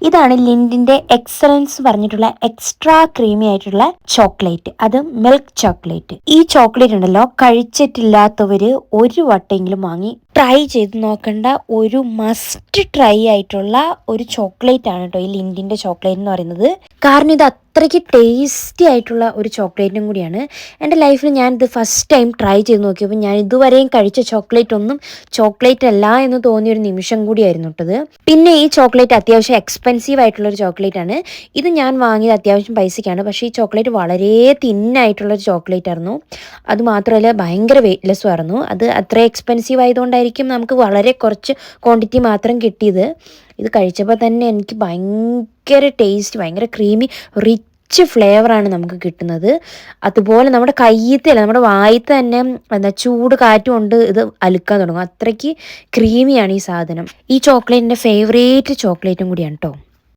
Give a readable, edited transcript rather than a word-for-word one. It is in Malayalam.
ഇതാണ് ലിൻഡിന്റെ എക്സലൻസ് പറഞ്ഞിട്ടുള്ള എക്സ്ട്രാ ക്രീമി ആയിട്ടുള്ള ചോക്ലേറ്റ്. അത് മിൽക്ക് ചോക്ലേറ്റ്. ഈ ചോക്ലേറ്റ് ഉണ്ടല്ലോ, കഴിച്ചിട്ടില്ലാത്തവര് ഒരു വട്ടെങ്കിലും വാങ്ങി ട്രൈ ചെയ്ത് നോക്കേണ്ട ഒരു മസ്റ്റ് ട്രൈ ആയിട്ടുള്ള ഒരു ചോക്ലേറ്റ് ആണ് കേട്ടോ ഈ ലിൻഡിന്റെ ചോക്ലേറ്റ് എന്ന് പറയുന്നത്. കാരണം ഇത് അത്രയ്ക്ക് ടേസ്റ്റി ആയിട്ടുള്ള ഒരു ചോക്ലേറ്റും കൂടിയാണ്. എൻ്റെ ലൈഫിൽ ഞാനിത് ഫസ്റ്റ് ടൈം ട്രൈ ചെയ്ത് നോക്കിയപ്പോൾ ഞാൻ ഇതുവരെയും കഴിച്ച ചോക്ലേറ്റ് ഒന്നും ചോക്ലേറ്റ് അല്ല എന്ന് തോന്നിയൊരു നിമിഷം കൂടിയായിരുന്നു കേട്ടത്. പിന്നെ ഈ ചോക്ലേറ്റ് അത്യാവശ്യം എക്സ്പെൻസീവ് ആയിട്ടുള്ള ഒരു ചോക്ലേറ്റ് ആണ്. ഇത് ഞാൻ വാങ്ങിയത് അത്യാവശ്യം പൈസയ്ക്കാണ്. പക്ഷേ ഈ ചോക്ലേറ്റ് വളരെ തിന്നായിട്ടുള്ളൊരു ചോക്ലേറ്റ് ആയിരുന്നു. അതുമാത്രമല്ല ഭയങ്കര വെയ്റ്റ്ലെസ്സും ആയിരുന്നു. അത് അത്ര എക്സ്പെൻസീവ് ആയതുകൊണ്ടായിരിക്കും നമുക്ക് വളരെ കുറച്ച് ക്വാണ്ടിറ്റി മാത്രം കിട്ടിയത്. ഇത് കഴിച്ചപ്പോൾ തന്നെ എനിക്ക് ഭയങ്കര ടേസ്റ്റ്, ഭയങ്കര ക്രീമി റിച്ച് ഫ്ലേവറാണ് നമുക്ക് കിട്ടുന്നത്. അതുപോലെ നമ്മുടെ കയ്യത്തല്ല, നമ്മുടെ വായത്ത് തന്നെ ചൂട് കാറ്റ് കൊണ്ട് ഇത് അലുക്കാൻ തുടങ്ങും. അത്രയ്ക്ക് ക്രീമിയാണ് ഈ സാധനം. ഈ ചോക്ലേറ്റിൻ്റെ ഫേവറേറ്റ് ചോക്ലേറ്റും കൂടിയാണ് കേട്ടോ.